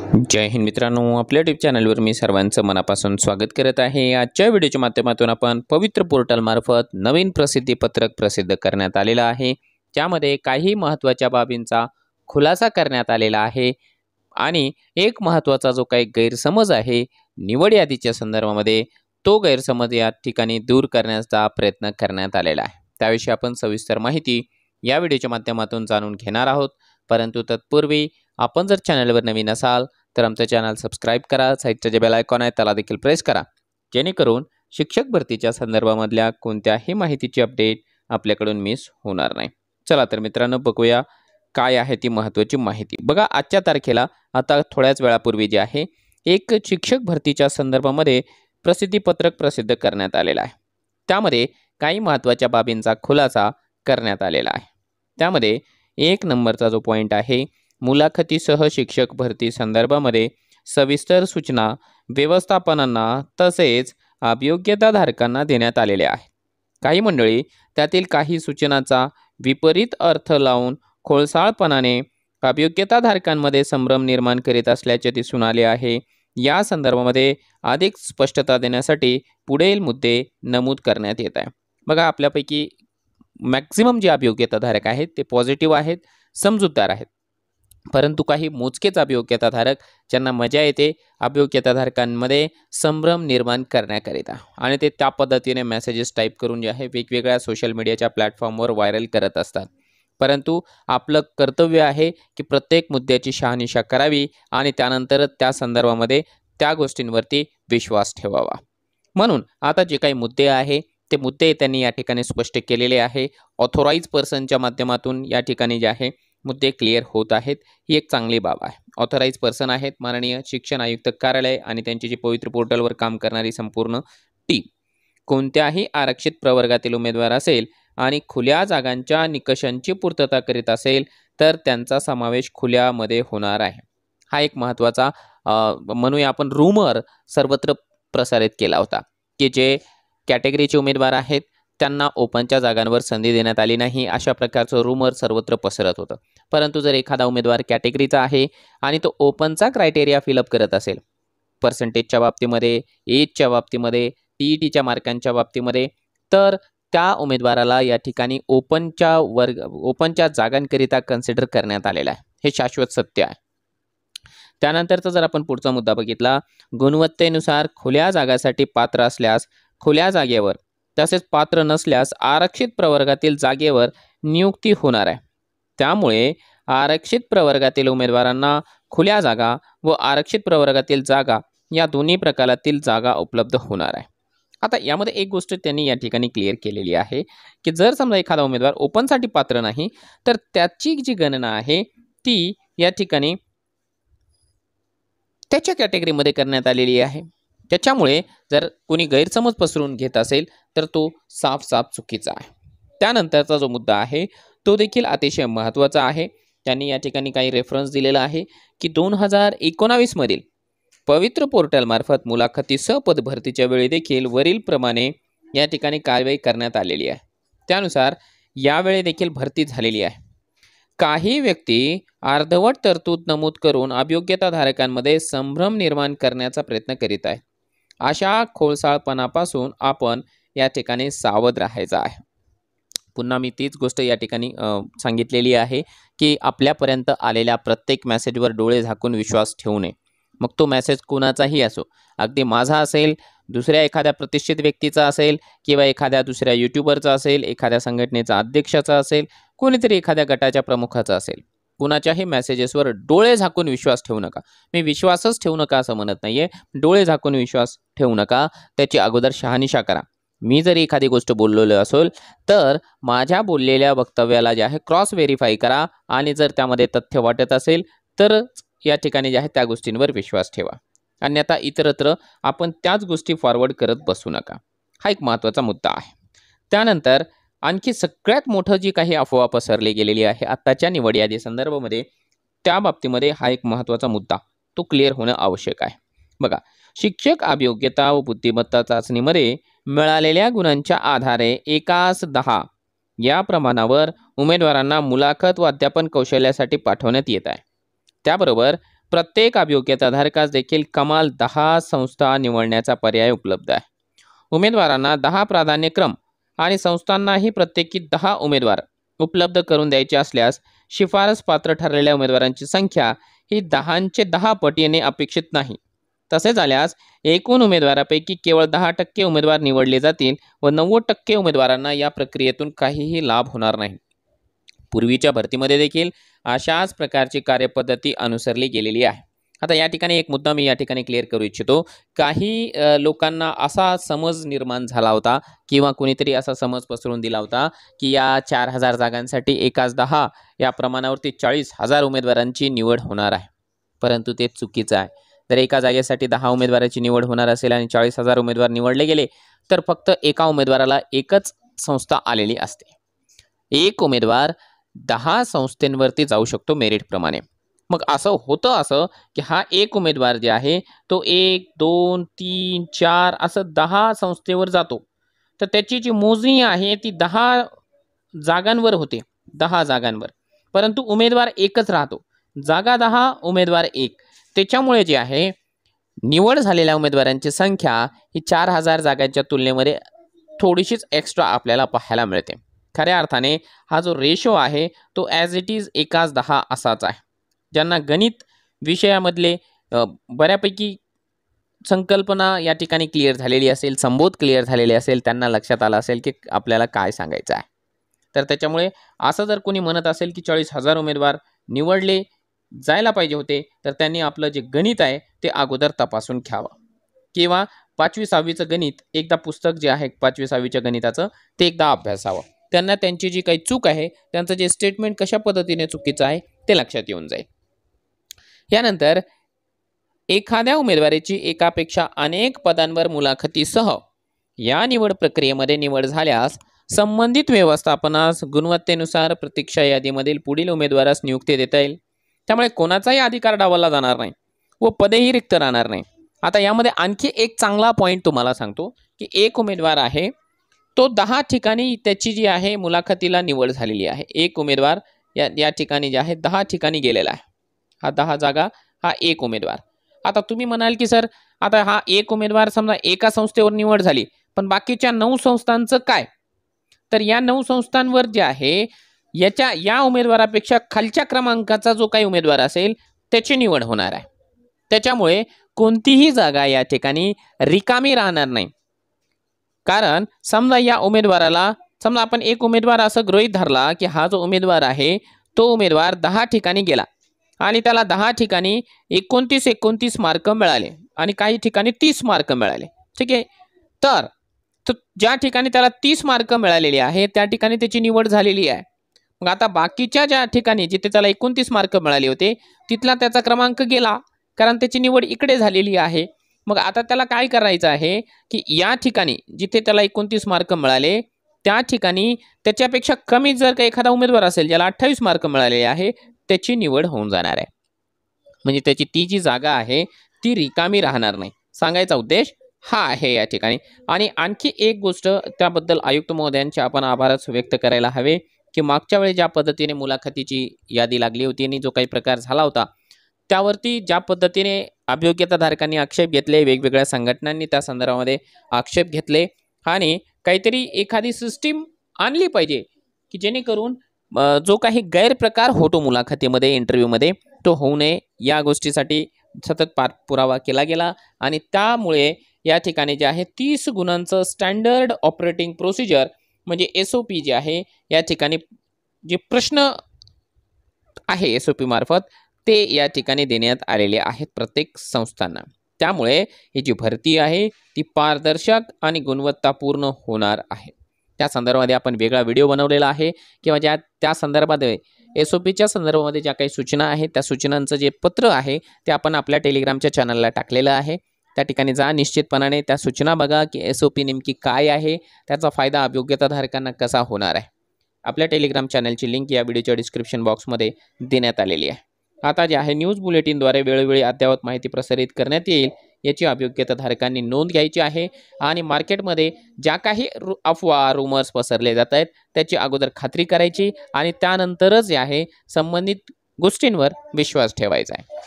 जय हिंद मित्रांनो, आपल्या यूट्यूब चॅनलवर मी सर्वांचं मनापासून स्वागत करत आहे। आजच्या व्हिडिओच्या माध्यमातून आपण पवित्र पोर्टल मार्फत नवीन प्रसिद्धी पत्रक प्रसिद्ध करण्यात आलेलं आहे। त्यामध्ये काही महत्त्वाच्या बाबींचा खुलासा करण्यात आलेला आहे आणि एक महत्त्वाचा जो काही गैरसमज आहे निवड यादीच्या संदर्भामध्ये, तो गैरसमज या ठिकाणी दूर करण्याचा प्रयत्न करण्यात आलेला आहे। त्याविषयी आपण सविस्तर माहिती या व्हिडिओच्या माध्यमातून जाणून घेणार आहोत। परंतु तत्पूर्वी आपण जर चॅनलवर नवीन असाल तर आमचं चॅनल सबस्क्राईब करा, साईडचं जे बेल आयकॉन आहे त्याला देखील प्रेस करा, जेणेकरून शिक्षक भरतीच्या संदर्भामधल्या कोणत्याही माहितीची अपडेट आपल्याकडून मिस होणार नाही। चला तर मित्रांनो, बघूया काय आहे ती महत्त्वाची माहिती। बघा, आजच्या तारखेला आता थोड्याच वेळापूर्वी जे आहे एक शिक्षक भरतीच्या संदर्भामध्ये प्रसिद्धी पत्रक प्रसिद्ध करण्यात आलेलं आहे। त्यामध्ये काही महत्त्वाच्या बाबींचा खुलासा करण्यात आलेला आहे। त्यामध्ये एक नंबरचा जो पॉईंट आहे, मुलाखतीसह शिक्षक भरती संदर्भामध्ये सविस्तर सूचना व्यवस्थापनांना तसेच अभियोग्यताधारकांना देण्यात आलेल्या आहेत। काही मंडळी त्यातील काही सूचनांचा विपरीत अर्थ लावून खोळसाळपणाने अभियोग्यताधारकांमध्ये संभ्रम निर्माण करीत असल्याचे दिसून आले आहे। या संदर्भामध्ये अधिक स्पष्टता देण्यासाठी पुढील मुद्दे नमूद करण्यात येत आहे। बघा, आपल्यापैकी मॅक्झिमम जे अभियोग्यताधारक आहेत ते पॉझिटिव्ह आहेत, समजूतदार आहेत, परंतु काही मोजकेच अभियोग्यताधारक ज्यांना मजा येते अभियोग्यताधारकांमध्ये संभ्रम निर्माण करण्याकरिता, आणि ते त्या पद्धतीने मेसेजेस टाईप करून जे आहे वेगवेगळ्या सोशल मीडियाच्या प्लॅटफॉर्मवर व्हायरल करत असतात। परंतु आपलं कर्तव्य आहे की प्रत्येक मुद्द्याची शहानिशा करावी आणि त्यानंतर त्या संदर्भामध्ये त्या गोष्टींवरती विश्वास ठेवावा। म्हणून आता जे काही मुद्दे आहे ते मुद्दे त्यांनी या ठिकाणी स्पष्ट केलेले आहे। ऑथोराइज पर्सनच्या माध्यमातून या ठिकाणी जे आहे मुद्दे क्लिअर होत आहेत, ही एक चांगली बाब आहे। ऑथोराइज पर्सन आहेत माननीय शिक्षण आयुक्त कार्यालय आणि त्यांची जी पवित्र पोर्टलवर काम करणारी संपूर्ण टीम। कोणत्याही आरक्षित प्रवर्गातील उमेदवार असेल आणि खुल्या जागांच्या निकषांची पूर्तता करीत असेल तर त्यांचा समावेश खुल्यामध्ये होणार आहे। हा एक महत्त्वाचा म्हणूया आपण रूमर सर्वत्र प्रसारित केला होता की जे कॅटेगरीचे उमेदवार आहेत त्यांना ओपनच्या जागांवर संधी देण्यात आली नाही, अशा प्रकारचं रूमर सर्वत्र पसरत होतं। परंतु जर एखादा उमेदवार कॅटेगरीचा आहे आणि तो ओपनचा क्रायटेरिया फिलअप करत असेल, पर्सेंटेजच्या बाबतीमध्ये, एजच्या बाबतीमध्ये, TETच्या मार्कांच्या बाबतीमध्ये, तर त्या उमेदवाराला या ठिकाणी ओपनच्या जागांकरिता कन्सिडर करण्यात आलेला आहे। हे शाश्वत सत्य आहे। त्यानंतरचा जर आपण पुढचा मुद्दा बघितला, गुणवत्तेनुसार खुल्या जागासाठी पात्र असल्यास खुल्या जागेवर तसेच पात्र नसल्यास आरक्षित प्रवर्गातील जागेवर नियुक्ती होणार आहे। त्यामुळे आरक्षित प्रवर्गातील उमेदवारांना खुल्या जागा व आरक्षित प्रवर्गातील जागा या दोन्ही प्रकारातील जागा उपलब्ध होणार आहे। आता यामध्ये एक गोष्ट त्यांनी या ठिकाणी क्लिअर केलेली आहे की जर समजा एखादा उमेदवार ओपनसाठी पात्र नाही तर त्याची जी गणना आहे ती या ठिकाणी त्याच्या कॅटेगरीमध्ये करण्यात आलेली आहे। त्याच्यामुळे जर कोणी गैरसमज पसरवून घेत असेल तर तो साफ चुकीचा आहे। त्यानंतरचा जो मुद्दा आहे तो देखील अतिशय महत्त्वाचा आहे। त्यांनी या ठिकाणी काही रेफरन्स दिलेला आहे की 2019 मधील पवित्र पोर्टलमार्फत मुलाखतीसह पदभरतीच्या वेळी देखील वरीलप्रमाणे या ठिकाणी कारवाई करण्यात आलेली आहे। त्यानुसार यावेळी देखील भरती झालेली आहे। काही व्यक्ती अर्धवट तरतूद नमूद करून अभियोग्यताधारकांमध्ये संभ्रम निर्माण करण्याचा प्रयत्न करीत आहेत। अशा खोळसाळपणापासून आपण या ठिकाणी सावध राहायचं आहे। पुन्हा मी तीच गोष्ट या ठिकाणी सांगितलेली आहे की आपल्यापर्यंत आलेल्या प्रत्येक मेसेजवर डोळे झाकून विश्वास ठेवू नये। मग तो मेसेज कोणाचाही असो, अगदी माझा असेल, दुसऱ्या एखाद्या प्रतिष्ठित व्यक्तीचा असेल किंवा एखाद्या दुसऱ्या यूट्यूबरचा असेल, एखाद्या संघटनेचा अध्यक्षाचा असेल, कोणीतरी एखाद्या गटाच्या प्रमुखाचा असेल, कुणाच्याही मेसेजेसवर डोळे झाकून विश्वास ठेवू नका। मी विश्वासच ठेवू नका असं म्हणत नाहीये, डोळे झाकून विश्वास ठेवू नका, त्याची अगोदर शहानिशा करा। मी जरी एखादी गोष्ट बोललेलो असेल तर माझ्या बोललेल्या वक्तव्याला जे आहे क्रॉस व्हेरीफाय करा आणि जर त्यामध्ये तथ्य वाटत असेल तर या ठिकाणी जे आहे त्या गोष्टींवर विश्वास ठेवा, अन्यथा इतरत्र आपण त्याच गोष्टी फॉरवर्ड करत बसू नका। हा एक महत्त्वाचा मुद्दा आहे। त्यानंतर आणखी सगळ्यात मोठं जी काही अफवा पसरली गेलेली आहे आत्ताच्या निवड यादी संदर्भामध्ये, त्या बाबतीमध्ये हा एक महत्त्वाचा मुद्दा तो क्लिअर होणं आवश्यक आहे। बघा, शिक्षक अभियोग्यता व बुद्धिमत्ता चाचणीमध्ये मिळालेल्या गुणांच्या आधारे 1:10 या प्रमाणावर उमेदवारांना मुलाखत व अध्यापन कौशल्यासाठी पाठवण्यात येत आहे। त्याबरोबर प्रत्येक अभियोग्यताधारकास देखील कमाल 10 संस्था निवडण्याचा पर्याय उपलब्ध आहे. उमेदवारांना 10 प्राधान्यक्रम आणि संस्थांनाही प्रत्येकी 10 उमेदवार उपलब्ध करून द्यायचे असल्यास शिफारस पात्र ठरलेल्या उमेदवारांची संख्या ही 10चे 10 पटीने अपेक्षित नाही. तसे झाल्यास एकूण उमेदवारापैकी केवळ 10% उमेदवार निवडले जातील व 90% उमेदवारांना या प्रक्रियेतून काहीही लाभ होणार नाही. पूर्वीच्या भरतीमध्ये देखील अशाच प्रकारची कार्यपद्धती अनुसरली गेलेली आहे. आता या ठिकाणी एक मुद्दा मी या ठिकाणी क्लिअर करू इच्छितो. काही लोकांना असा समज निर्माण झाला होता किंवा कोणीतरी असा समज पसरवून दिला होता की या 4000 जागांसाठी एकाच 10 या प्रमाणावरती 40,000 उमेदवारांची निवड होणार आहे. परंतु ते चुकीचं आहे. जर एका जागेसाठी 10 उमेदवाराची निवड होणार असेल आणि 40,000 उमेदवार निवडले गेले तर फक्त एका उमेदवाराला एकच संस्था आलेली असते. एक उमेदवार 10 संस्थांवरती जाऊ शकतो मेरिटप्रमाणे. मग असं होतं असं की हा एक उमेदवार जे आहे तो 1, 2, 3, 4 असं 10 संस्थेवर जातो. तर त्याची जी मोजणी आहे ती 10 जागांवर होते, 10 जागांवर. परंतु उमेदवार एकच राहतो. जागा 10, उमेदवार 1. त्याच्यामुळे जे आहे निवड झालेल्या उमेदवारांची संख्या ही 4000 जागांच्या तुलनेमध्ये थोडीशीच एक्स्ट्रा आपल्याला पाहायला मिळते. खऱ्या अर्थाने हा जो रेशो आहे तो ॲज इट इज एकाच 10 असाच आहे. ज्यांना गणित विषयामधले बऱ्यापैकी संकल्पना या ठिकाणी क्लिअर झालेली असेल, संबोध क्लिअर झालेले असेल, त्यांना लक्षात आलं असेल की आपल्याला काय सांगायचं आहे. तर त्याच्यामुळे असं जर कोणी म्हणत असेल की 40,000 उमेदवार निवडले जायला पाहिजे होते तर त्यांनी आपलं जे गणित आहे ते अगोदर तपासून घ्यावं किंवा 5वी-6वीचं गणित एकदा पुस्तक जे आहे 5वी-6वीच्या गणिताचं ते एकदा अभ्यासावं. त्यांना त्यांची जी काही चूक आहे, त्यांचं जे स्टेटमेंट कशा पद्धतीने चुकीचं आहे ते लक्षात येऊन जाईल. यानंतर एखाद्या उमेदवाराची एकापेक्षा अनेक पदांवर मुलाखतीसह या निवड प्रक्रियेमध्ये निवड झाल्यास संबंधित व्यवस्थापनास गुणवत्तेनुसार प्रतीक्षा यादीमधील पुढील उमेदवारास नियुक्ती देता येईल. त्यामुळे कोणाचाही अधिकार डावलला जाणार नाही व पदेही रिक्त राहणार नाही. आता यामध्ये आणखी एक चांगला पॉईंट तुम्हाला सांगतो की एक उमेदवार आहे तो 10 ठिकाणी त्याची जी आहे मुलाखतीला निवड झालेली आहे. एक उमेदवार या ठिकाणी जे आहे 10 ठिकाणी गेलेला आहे. हा 10 जागा हा एक उमेदवार. आता तुम्ही म्हणाल की सर आता हा एक उमेदवार समजा एका संस्थेवर निवड झाली पण बाकीच्या 9 संस्थांचं काय? तर या 9 संस्थांवर जे आहे या उमेदवारापेक्षा खालच्या क्रमांकाचा जो काही उमेदवार असेल त्याची निवड होणार आहे. त्याच्यामुळे कोणतीही जागा या ठिकाणी रिकामी राहणार नाही. कारण समजा या उमेदवाराला समजा आपण एक उमेदवार असं गृहीत धरला की हा जो उमेदवार आहे तो उमेदवार 10 ठिकाणी गेला आणि त्याला 10 ठिकाणी 29 मार्क मिळाले आणि काही ठिकाणी 30 मार्क मिळाले. ठीक आहे. तर ज्या ठिकाणी त्याला 30 मार्क मिळालेले आहे त्या ठिकाणी त्याची निवड झालेली आहे. मग आता बाकीच्या ज्या ठिकाणी जिथे त्याला 29 मार्क मिळाले होते तिथला त्याचा क्रमांक गेला कारण त्याची निवड इकडे झालेली आहे. मग आता त्याला काय करायचं आहे की या ठिकाणी जिथे त्याला 29 मार्क मिळाले त्या ठिकाणी त्याच्यापेक्षा कमी जर का एखादा उमेदवार असेल ज्याला 28 मार्क मिळालेले आहे त्याची निवड होऊन जाणार आहे. म्हणजे त्याची ती जी जागा आहे ती रिकामी राहणार नाही. सांगायचा उद्देश हा आहे या ठिकाणी. आणि आणखी एक गोष्ट त्याबद्दल आयुक्त महोदयांचे आपण आभारच व्यक्त करायला हवे की मागच्या वेळी ज्या पद्धतीने मुलाखतीची यादी लागली होती आणि जो काही प्रकार झाला होता त्यावरती ज्या पद्धतीने अभियोग्यताधारकांनी आक्षेप घेतले, वेगवेगळ्या संघटनांनी त्या संदर्भामध्ये आक्षेप घेतले आणि काहीतरी एखादी सिस्टीम आणली पाहिजे की जेणेकरून जो काही गैरप्रकार होतो मुलाखतीमध्ये इंटरव्ह्यूमध्ये तो होऊ नये. या गोष्टीसाठी सतत पाठपुरावा केला गेला आणि त्यामुळे या ठिकाणी जे आहे 30 गुणांचं स्टँडर्ड ऑपरेटिंग प्रोसिजर म्हणजे SOP जे आहे या ठिकाणी जे प्रश्न आहे SOP मार्फत ते या ठिकाणी देण्यात आलेले आहेत प्रत्येक संस्थांना. त्यामुळे ही जी भरती आहे ती पारदर्शक आणि गुणवत्तापूर्ण होणार आहे. त्या संदर्भामध्ये आपण वेगळा व्हिडिओ बनवलेला आहे किंवा त्या संदर्भामध्ये SOPच्या संदर्भामध्ये ज्या काही सूचना आहेत त्या सूचनांचं जे पत्र आहे ते आपण आपल्या टेलिग्रामच्या चॅनलला टाकलेलं आहे. त्या ठिकाणी जा, निश्चितपणाने त्या सूचना बघा की SOP नेमकी काय आहे, त्याचा फायदा अभियोग्यताधारकांना कसा होणार आहे. आपल्या टेलिग्राम चॅनलची लिंक या व्हिडिओच्या डिस्क्रिप्शन बॉक्समध्ये देण्यात आलेली आहे. आता जे आहे न्यूज बुलेटिनद्वारे वेळोवेळी अद्ययावत माहिती प्रसारित करण्यात येईल याची अभियोग्यताधारकांनी नोंद घ्यायची आहे आणि मार्केटमध्ये ज्या काही अफवा रूमर्स पसरले जात आहेत त्याची अगोदर खात्री करायची आणि त्यानंतरच जे आहे संबंधित गोष्टींवर विश्वास ठेवायचा आहे.